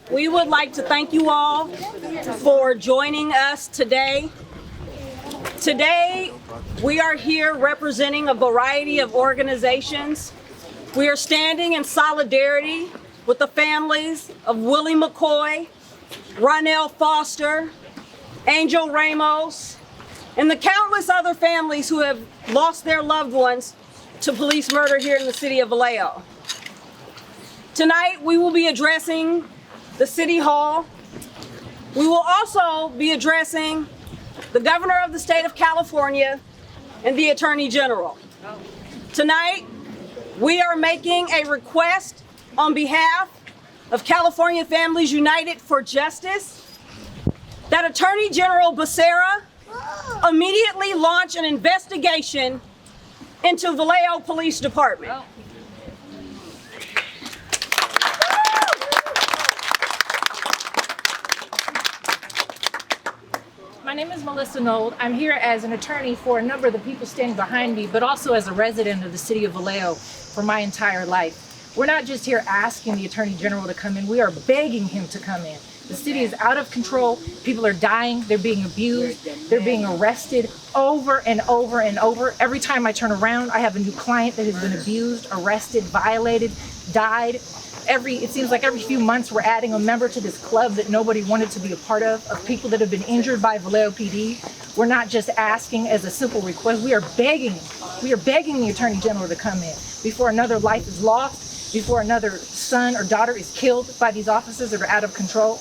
We would like to thank you all for joining us today. Today, we are here representing a variety of organizations. We are standing in solidarity with the families of Willie McCoy, Ronell Foster, Angel Ramos, and the countless other families who have lost their loved ones to police murder here in the city of Vallejo. Tonight, we will be addressing the City Hall. We will also be addressing the Governor of the State of California and the Attorney General. Tonight, we are making a request on behalf of California Families United for Justice that Attorney General Becerra immediately launch an investigation into Vallejo Police Department. My name is Melissa Nold. I'm here as an attorney for a number of the people standing behind me, but also as a resident of the city of Vallejo for my entire life. We're not just here asking the Attorney General to come in, we are begging him to come in. The city is out of control. People are dying, they're being abused, they're being arrested over and over and over. Every time I turn around, I have a new client that has been abused, arrested, violated, died. It seems like every few months we're adding a member to this club that nobody wanted to be a part of people that have been injured by Vallejo PD. We're not just asking as a simple request, we are begging the Attorney General to come in before another life is lost, before another son or daughter is killed by these officers that are out of control.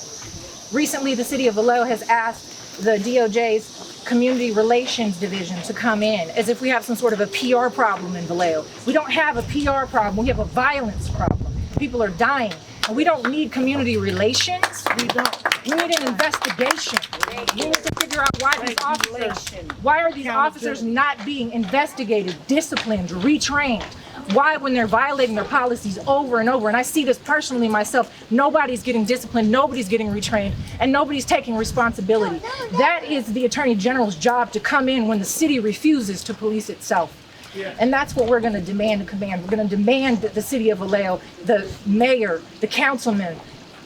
Recently, the city of Vallejo has asked the DOJ's Community Relations Division to come in as if we have some sort of a PR problem in Vallejo. We don't have a PR problem, we have a violence problem. People are dying, and we don't need community relations. We need an investigation. We need to figure out why are these officers not being investigated, disciplined, retrained? Why, when they're violating their policies over and over, and I see this personally myself, nobody's getting disciplined, nobody's getting retrained, and nobody's taking responsibility. That is the Attorney General's job, to come in when the city refuses to police itself. And that's what we're going to demand and command. We're going to demand that the city of Vallejo, the mayor, the councilmen,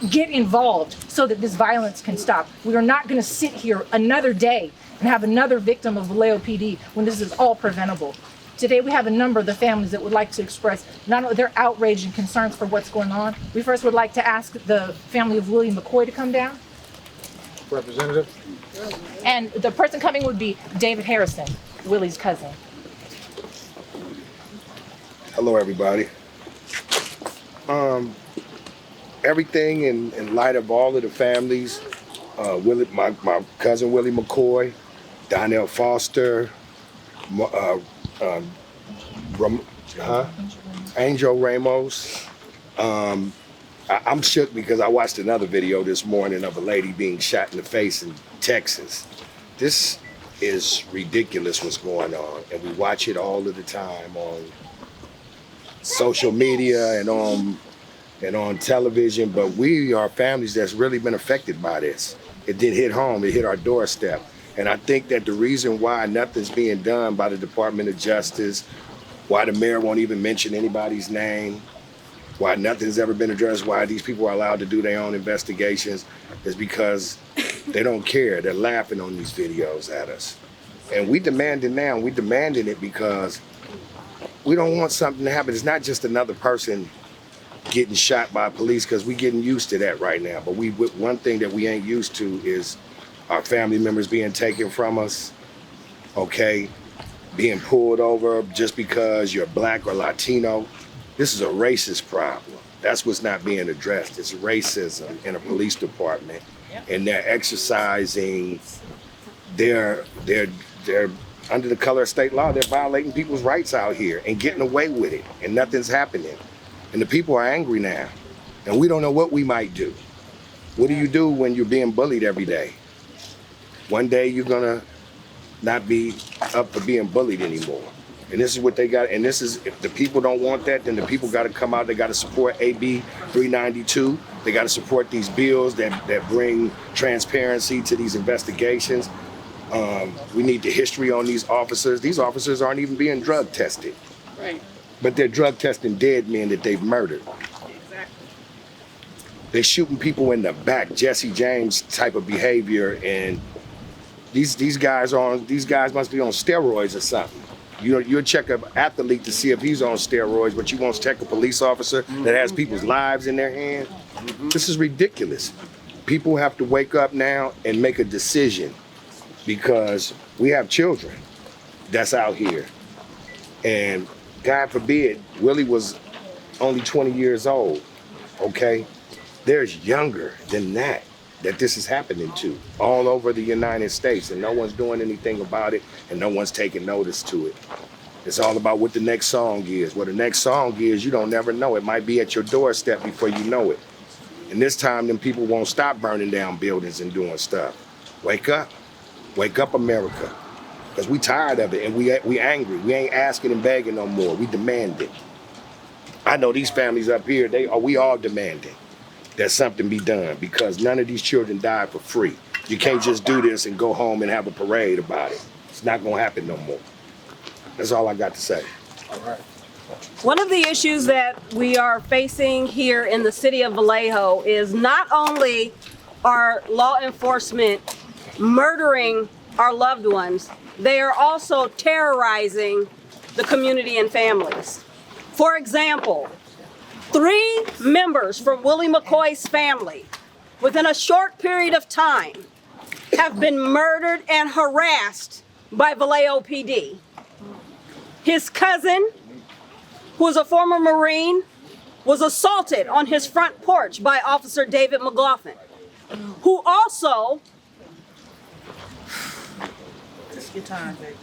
get involved so that this violence can stop. We are not going to sit here another day and have another victim of Vallejo PD when this is all preventable. Today we have a number of the families that would like to express not only their outrage and concerns for what's going on. We first would like to ask the family of Willie McCoy to come down. Representative. And the person coming would be David Harrison, Willie's cousin. Hello, everybody. Everything in light of all of the families, my cousin Willie McCoy, Donnell Foster, Angel Ramos. I'm shook because I watched another video this morning of a lady being shot in the face in Texas. This is ridiculous what's going on, and we watch it all of the time on social media and on television, but we are families that's really been affected by this. It did hit home, it hit our doorstep. And I think that the reason why nothing's being done by the Department of Justice, why the mayor won't even mention anybody's name, why nothing's ever been addressed, why these people are allowed to do their own investigations, is because they don't care. They're laughing on these videos at us. And we demand it now, and we demanding it because we don't want something to happen. It's not just another person getting shot by police, because we're getting used to that right now. But one thing that we ain't used to is our family members being taken from us, okay? Being pulled over just because you're Black or Latino. This is a racist problem. That's what's not being addressed. It's racism in a police department. And they're exercising their under the color of state law, they're violating people's rights out here and getting away with it, and nothing's happening. And the people are angry now, and we don't know what we might do. What do you do when you're being bullied every day? One day you're gonna not be up for being bullied anymore. And this is what they got, and this is, if the people don't want that, then the people gotta come out, they gotta support AB 392. They gotta support these bills that bring transparency to these investigations. We need the history on these officers. These officers aren't even being drug tested. Right. But they're drug testing dead men that they've murdered. Exactly. They're shooting people in the back, Jesse James type of behavior, and these guys must be on steroids or something. You know, you'll check an athlete to see if he's on steroids, but you won't check a police officer that has people's lives in their hands. This is ridiculous. People have to wake up now and make a decision, because we have children that's out here. And God forbid, Willie was only 20 years old, okay? There's younger than that this is happening to all over the United States, and no one's doing anything about it, and no one's taking notice to it. It's all about what the next song is. What the next song is, you don't never know. It might be at your doorstep before you know it. And this time, them people won't stop burning down buildings and doing stuff. Wake up. Wake up, America. Because we tired of it, and we angry. We ain't asking and begging no more. We demand it. I know these families up here, we all demanding that something be done, because none of these children died for free. You can't just do this and go home and have a parade about it. It's not gonna happen no more. That's all I got to say. All right. One of the issues that we are facing here in the city of Vallejo is not only are law enforcement murdering our loved ones, they are also terrorizing the community and families. For example, 3 members from Willie McCoy's family within a short period of time have been murdered and harassed by Vallejo PD. His cousin, who is a former Marine, was assaulted on his front porch by Officer David McLaughlin, who also... Take your time, baby.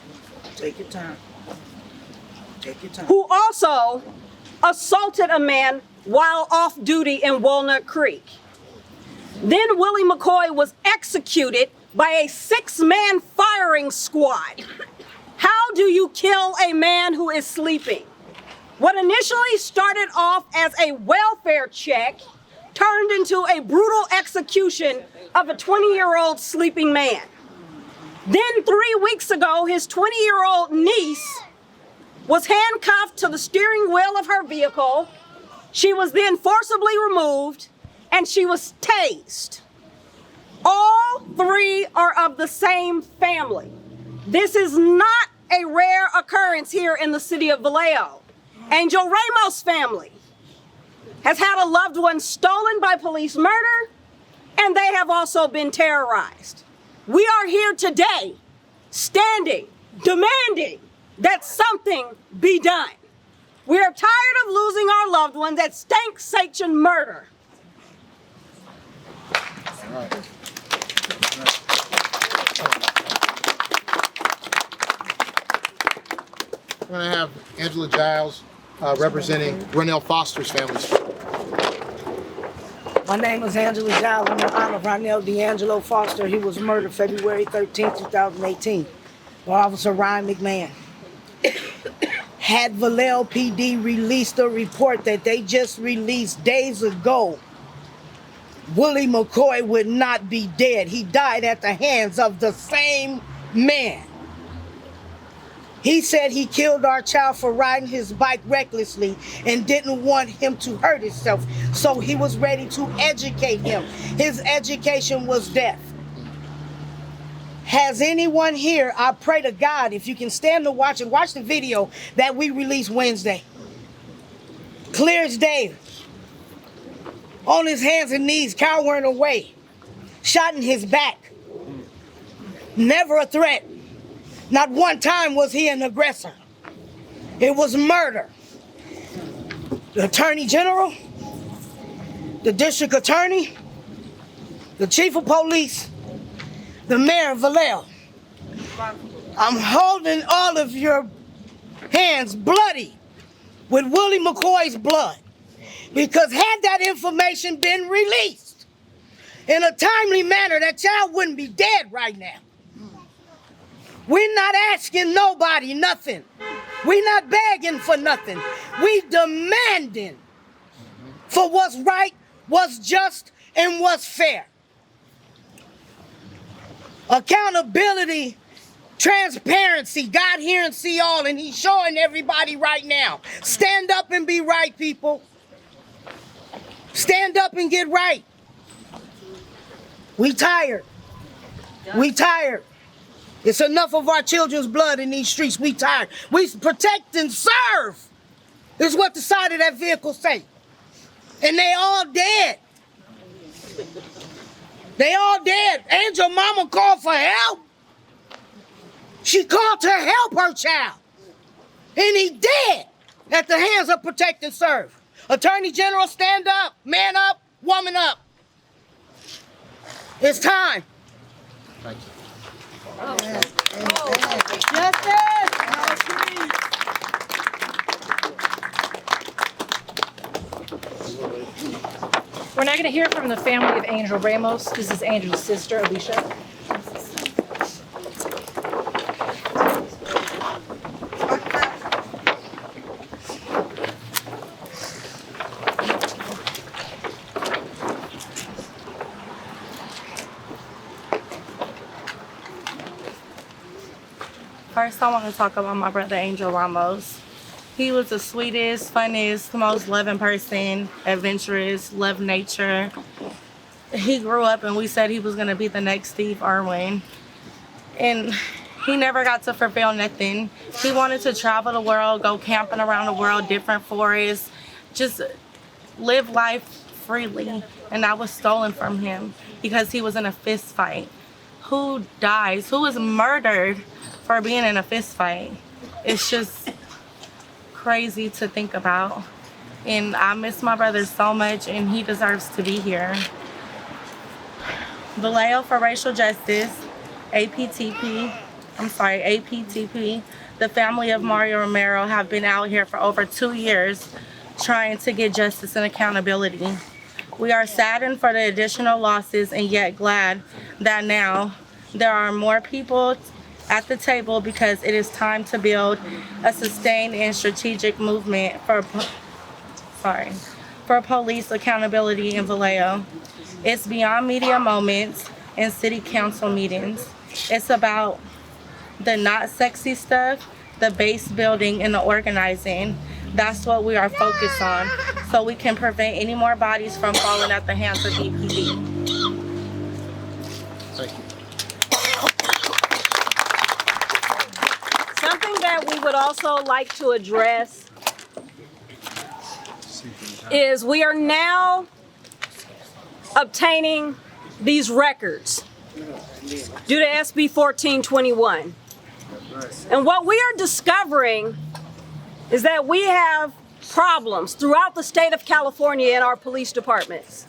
Take your time. Take your time. Who also assaulted a man while off duty in Walnut Creek. Then Willie McCoy was executed by a 6-man firing squad. How do you kill a man who is sleeping? What initially started off as a welfare check turned into a brutal execution of a 20-year-old sleeping man. Then 3 weeks ago, his 20-year-old niece was handcuffed to the steering wheel of her vehicle. She was then forcibly removed, and she was tased. All 3 are of the same family. This is not a rare occurrence here in the city of Vallejo. Angel Ramos' family has had a loved one stolen by police murder, and they have also been terrorized. We are here today, standing, demanding that something be done. We are tired of losing our loved ones at state-sanctioned murder. All right. We're going to have Angela Giles representing Ronell Foster's family. My name is Angela Giles. I'm in honor of Ronell D'Angelo Foster. He was murdered February 13, 2018 by Officer Ryan McMahon. Had Vallejo PD released a report that they just released days ago, Willie McCoy would not be dead. He died at the hands of the same man. He said he killed our child for riding his bike recklessly and didn't want him to hurt himself, so he was ready to educate him. His education was death. Has anyone here, I pray to God, if you can stand to watch and watch the video that we released Wednesday. Clear as day. On his hands and knees, cowering away. Shot in his back. Never a threat. Not one time was he an aggressor. It was murder. The Attorney General, the District Attorney, the Chief of Police, the Mayor of Vallejo. I'm holding all of your hands bloody with Willie McCoy's blood, because had that information been released in a timely manner, that child wouldn't be dead right now. We're not asking nobody nothing. We're not begging for nothing. We demanding for what's right, what's just, and what's fair. Accountability, transparency, God hear and see all, and he's showing everybody right now. Stand up and be right, people. Stand up and get right. We tired. We tired. It's enough of our children's blood in these streets. We tired. We protect and serve is what the side of that vehicle say. And they all dead. They all dead. Angel mama called for help. She called to help her child. And he dead at the hands of protect and serve. Attorney General, stand up, man up, woman up. It's time. Thank you. We're now going to hear from the family of Angel Ramos. This is Angel's sister, Alicia. First, I want to talk about my brother Angel Ramos. He was the sweetest, funniest, most loving person, adventurous, loved nature. He grew up and we said he was going to be the next Steve Irwin. And he never got to fulfill nothing. He wanted to travel the world, go camping around the world, different forests, just live life freely. And that was stolen from him because he was in a fist fight. Who dies? Who is murdered for being in a fist fight? It's just crazy to think about. And I miss my brother so much, and he deserves to be here. Vallejo for Racial Justice, APTP, the family of Mario Romero have been out here for over 2 years trying to get justice and accountability. We are saddened for the additional losses and yet glad that now there are more people at the table because it is time to build a sustained and strategic movement for police accountability in Vallejo. It's beyond media moments and city council meetings. It's about the not sexy stuff, the base building and the organizing. That's what we are focused on so we can prevent any more bodies from falling at the hands of BPD. Thank you. Something that we would also like to address is we are now obtaining these records due to SB 1421. And what we are discovering is that we have problems throughout the state of California in our police departments.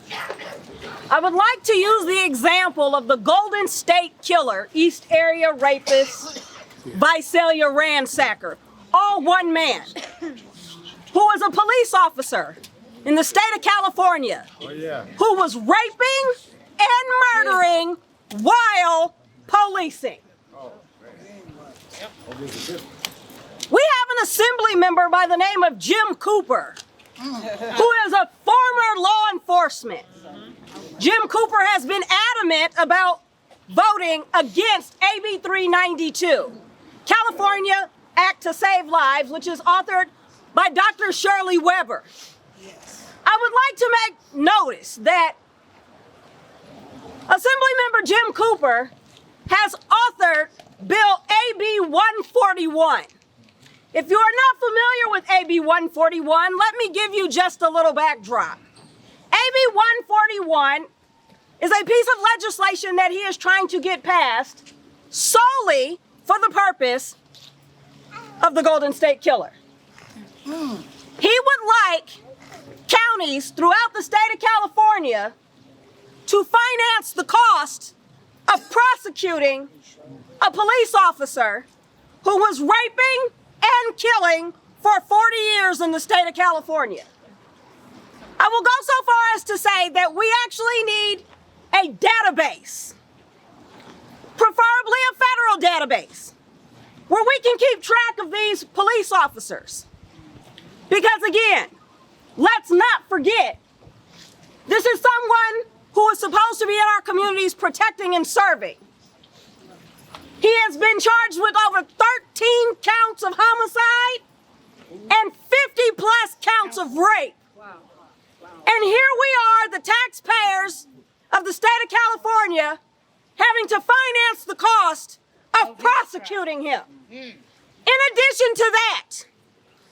I would like to use the example of the Golden State Killer, East Area Rapist, Visalia Ransacker, all one man, who was a police officer in the state of California, who was raping and murdering while policing. We have an assembly member by the name of Jim Cooper, who is a former law enforcement. Jim Cooper has been adamant about voting against AB 392, California Act to Save Lives, which is authored by Dr. Shirley Weber. I would like to make notice that Assemblymember Jim Cooper has authored Bill AB 141. If you are not familiar with AB 141, let me give you just a little backdrop. AB 141 is a piece of legislation that he is trying to get passed solely for the purpose of the Golden State Killer. He would like counties throughout the state of California to finance the cost of prosecuting a police officer who was raping and killing for 40 years in the state of California. I will go so far as to say that we actually need a database, preferably a federal database, where we can keep track of these police officers. Because again, let's not forget, this is someone who is supposed to be in our communities protecting and serving. He has been charged with over 13 counts of homicide and 50 plus counts of rape. And here we are, the taxpayers of the state of California, having to finance the cost of prosecuting him. In addition to that,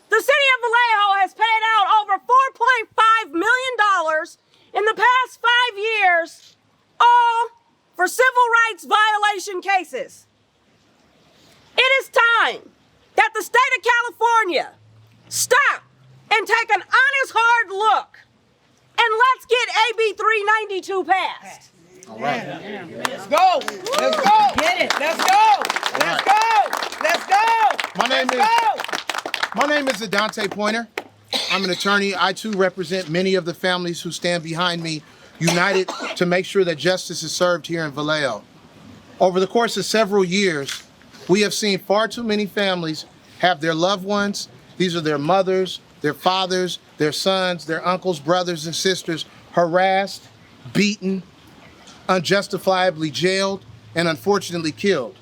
the city of Vallejo has paid out over $4.5 million in the past 5 years, all for civil rights violation cases. It is time that the state of California stop and take an honest, hard look, and let's get AB 392 passed. All right. Let's go. Let's go. Get it. Let's go. Let's go. Let's go. My name is Adante Pointer. I'm an attorney. I too represent many of the families who stand behind me, united to make sure that justice is served here in Vallejo. Over the course of several years, we have seen far too many families have their loved ones, these are their mothers, their fathers, their sons, their uncles, brothers, and sisters, harassed, beaten, unjustifiably jailed, and unfortunately killed.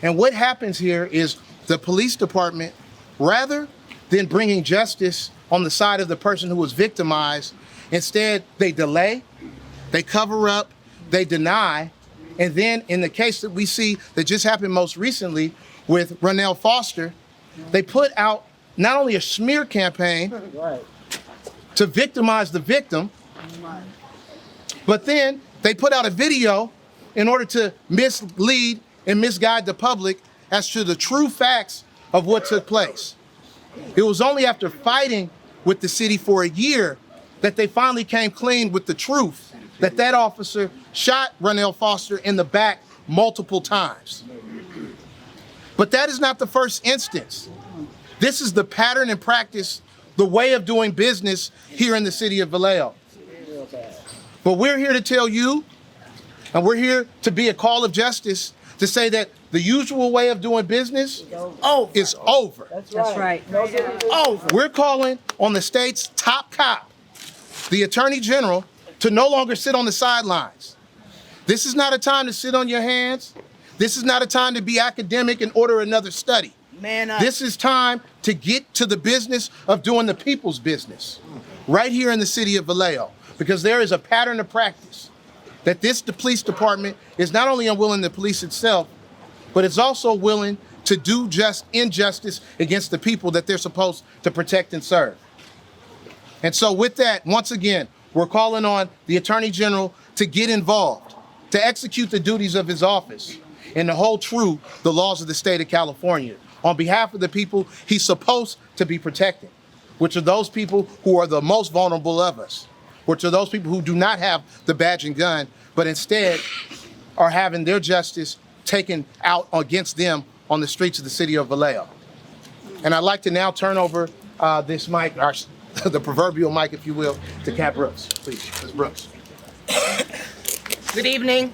And what happens here is the police department, rather than bringing justice on the side of the person who was victimized, instead they delay, they cover up, they deny, and then in the case that we see that just happened most recently with Ronell Foster, they put out not only a smear campaign to victimize the victim, but then they put out a video in order to mislead and misguide the public as to the true facts of what took place. It was only after fighting with the city for a year that they finally came clean with the truth that that officer shot Ronell Foster in the back multiple times. But that is not the first instance. This is the pattern and practice, the way of doing business here in the city of Vallejo. But we're here to tell you, and we're here to be a call of justice, to say that the usual way of doing business is over. That's right. Over. We're calling on the state's top cop, the Attorney General, to no longer sit on the sidelines. This is not a time to sit on your hands. This is not a time to be academic and order another study. Man up. This is time to get to the business of doing the people's business right here in the city of Vallejo, because there is a pattern of practice that the police department is not only unwilling to police itself, but it's also willing to do just injustice against the people that they're supposed to protect and serve. And so with that, once again, we're calling on the Attorney General to get involved, to execute the duties of his office, and to hold true the laws of the state of California on behalf of the people he's supposed to be protecting, which are those people who are the most vulnerable of us, which are those people who do not have the badge and gun, but instead are having their justice taken out against them on the streets of the city of Vallejo. And I'd like to now turn over this mic, the proverbial mic, if you will, to Cat Brooks. Please, Ms. Brooks. Good evening.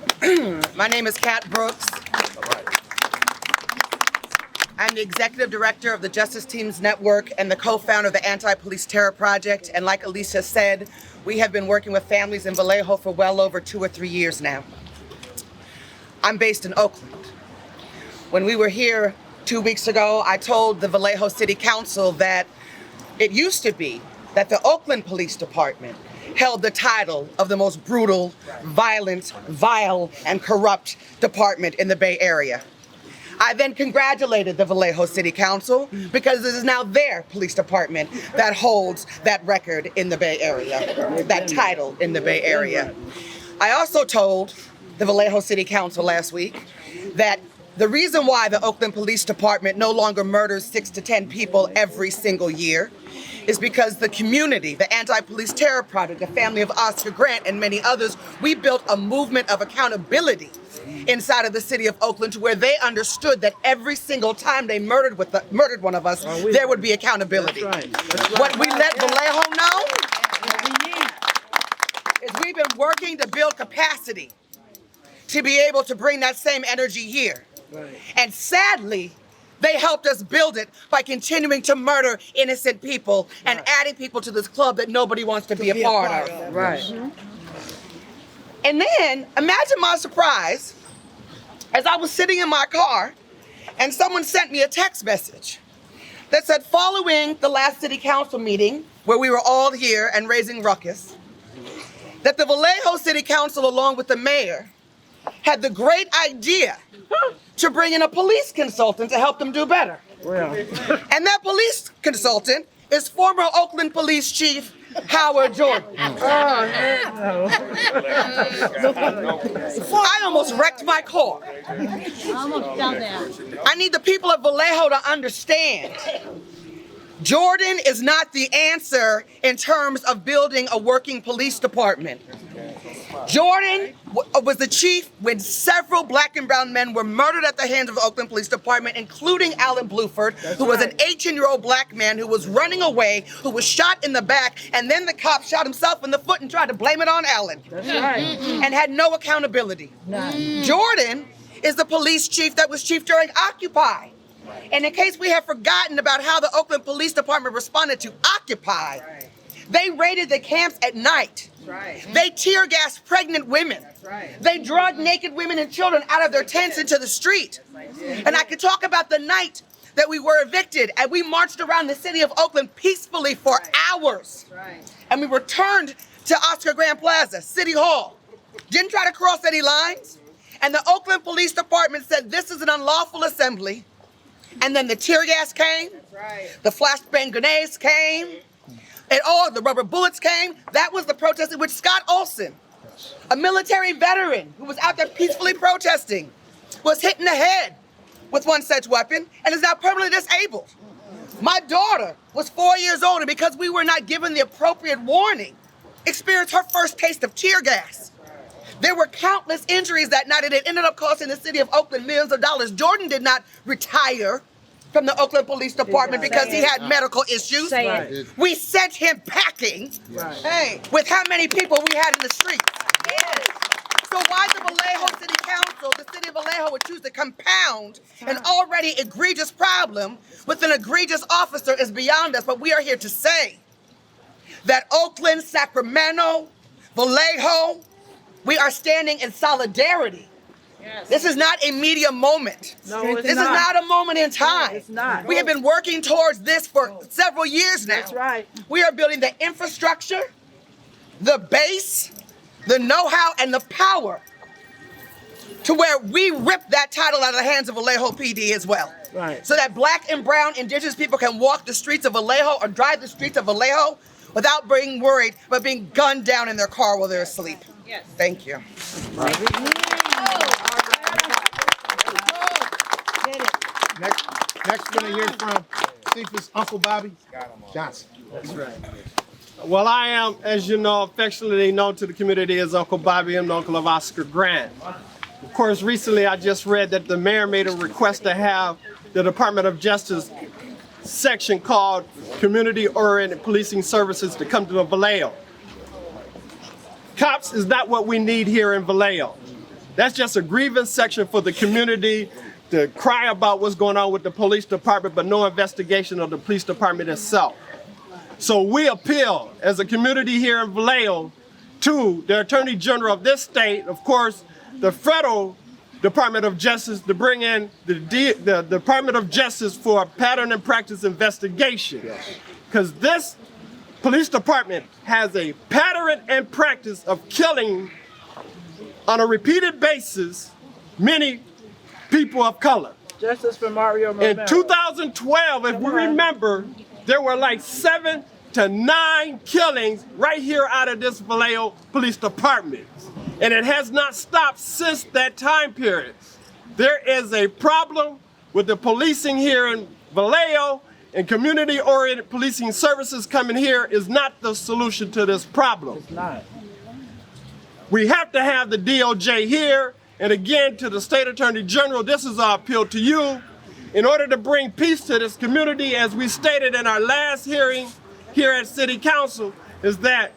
My name is Cat Brooks. I'm the executive director of the Justice Teams Network and the co-founder of the Anti-Police Terror Project. And like Alicia said, we have been working with families in Vallejo for well over 2 or 3 years now. I'm based in Oakland. When we were here 2 weeks ago, I told the Vallejo City Council that it used to be that the Oakland Police Department held the title of the most brutal, violent, vile, and corrupt department in the Bay Area. I then congratulated the Vallejo City Council because it is now their police department that holds that record in the Bay Area, that title in the Bay Area. I also told the Vallejo City Council last week that the reason why the Oakland Police Department no longer murders 6 to 10 people every single year is because the community, the Anti-Police Terror Project, the family of Oscar Grant, and many others, we built a movement of accountability inside of the city of Oakland to where they understood that every single time they murdered one of us, there would be accountability. That's right. What we let Vallejo know is we've been working to build capacity to be able to bring that same energy here. And sadly, they helped us build it by continuing to murder innocent people and adding people to this club that nobody wants to be a part of. Right. And then, imagine my surprise as I was sitting in my car and someone sent me a text message that said, following the last city council meeting where we were all here and raising ruckus, that the Vallejo City Council, along with the mayor, had the great idea to bring in a police consultant to help them do better. And that police consultant is former Oakland Police Chief Howard Jordan. I almost wrecked my car. I need the people of Vallejo to understand Jordan is not the answer in terms of building a working police department. Jordan was the chief when several black and brown men were murdered at the hands of the Oakland Police Department, including Alan Bluford, who was an 18-year-old black man who was running away, who was shot in the back, and then the cop shot himself in the foot and tried to blame it on Alan. And had no accountability. Jordan is the police chief that was chief during Occupy. And in case we have forgotten about how the Oakland Police Department responded to Occupy, they raided the camps at night. They tear gassed pregnant women. They dragged naked women and children out of their tents into the street. And I could talk about the night that we were evicted and we marched around the city of Oakland peacefully for hours. And we returned to Oscar Grant Plaza, City Hall. Didn't try to cross any lines. And the Oakland Police Department said this is an unlawful assembly. And then the tear gas came, the flashbang grenades came, and all the rubber bullets came. That was the protest in which Scott Olson, a military veteran who was out there peacefully protesting, was hit in the head with one such weapon and is now permanently disabled. My daughter was 4 years old, and because we were not given the appropriate warning, experienced her first taste of tear gas. There were countless injuries that night, and it ended up costing the city of Oakland millions of dollars. Jordan did not retire from the Oakland Police Department because he had medical issues. We sent him packing with how many people we had in the streets. So why the Vallejo City Council, the city of Vallejo, would choose to compound an already egregious problem with an egregious officer is beyond us. But we are here to say that Oakland, Sacramento, Vallejo, we are standing in solidarity. This is not a media moment. This is not a moment in time. It's not. We have been working towards this for several years now. That's right. We are building the infrastructure, the base, the know-how, and the power to where we rip that title out of the hands of Vallejo PD as well. Right. So that black and brown indigenous people can walk the streets of Vallejo or drive the streets of Vallejo without being worried about being gunned down in their car while they're asleep. Yes. Thank you. Next we're gonna hear from Chief's Uncle Bobby Johnson. That's right. Well, I am, as you know, affectionately known to the community as Uncle Bobby. I'm the uncle of Oscar Grant. Of course, recently I just read that the mayor made a request to have the Department of Justice section called Community-Oriented Policing Services to come to the Vallejo. Cops is not what we need here in Vallejo. That's just a grievance section for the community to cry about what's going on with the police department, but no investigation of the police department itself. So we appeal as a community here in Vallejo to the Attorney General of this state, of course, the federal Department of Justice, to bring in the Department of Justice for a pattern and practice investigation. Because this police department has a pattern and practice of killing on a repeated basis many people of color. Justice for Mario Romero. In 2012, if we remember, there were like 7 to 9 killings right here out of this Vallejo Police Department. And it has not stopped since that time period. There is a problem with the policing here in Vallejo, and community-oriented policing services coming here is not the solution to this problem. It's not. We have to have the DOJ here, and again, to the State Attorney General, this is our appeal to you. In order to bring peace to this community, as we stated in our last hearing here at City Council, is that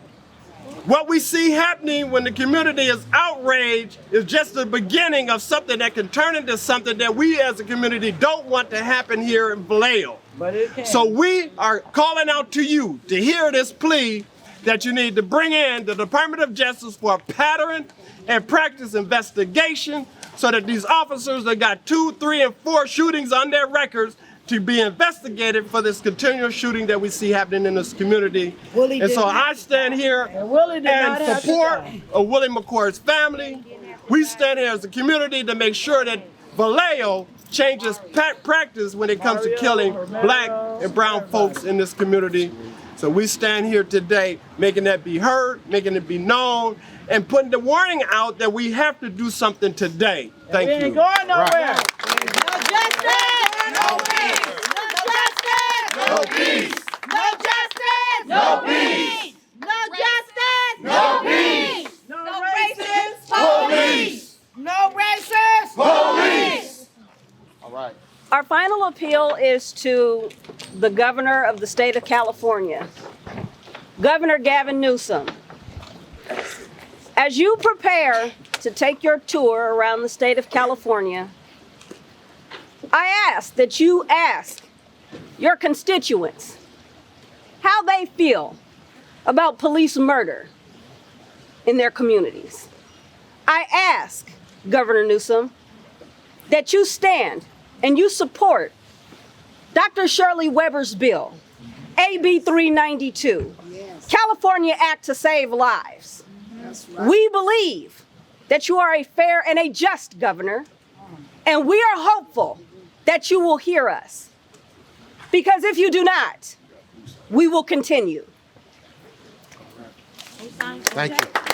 what we see happening when the community is outraged is just the beginning of something that can turn into something that we as a community don't want to happen here in Vallejo. But it can. So we are calling out to you to hear this plea that you need to bring in the Department of Justice for a pattern and practice investigation so that these officers that got 2, 3, and 4 shootings on their records to be investigated for this continual shooting that we see happening in this community. Willie And did so not- I stand here Willie did not and have to support die. of Willie McCord's family. We stand here as a community to make sure that Vallejo changes practice when it comes to killing black and brown folks in this community. So we stand here today making that be heard, making it be known, and putting the warning out that we have to do something today. Thank We ain't you. going nowhere. No justice! No peace! No justice! No peace! No justice! No peace! No justice! No peace! No racist. Police! No racist! Police! All right. Our final appeal is to the governor of the state of California, Governor Gavin Newsom. As you prepare to take your tour around the state of California, I ask that you ask your constituents how they feel about police murder in their communities. I ask, Governor Newsom, that you stand and you support Dr. Shirley Weber's bill, AB 392, California Act to Save Lives. We believe that you are a fair and a just governor, and we are hopeful that you will hear us. Because if you do not, we will continue. Thank you.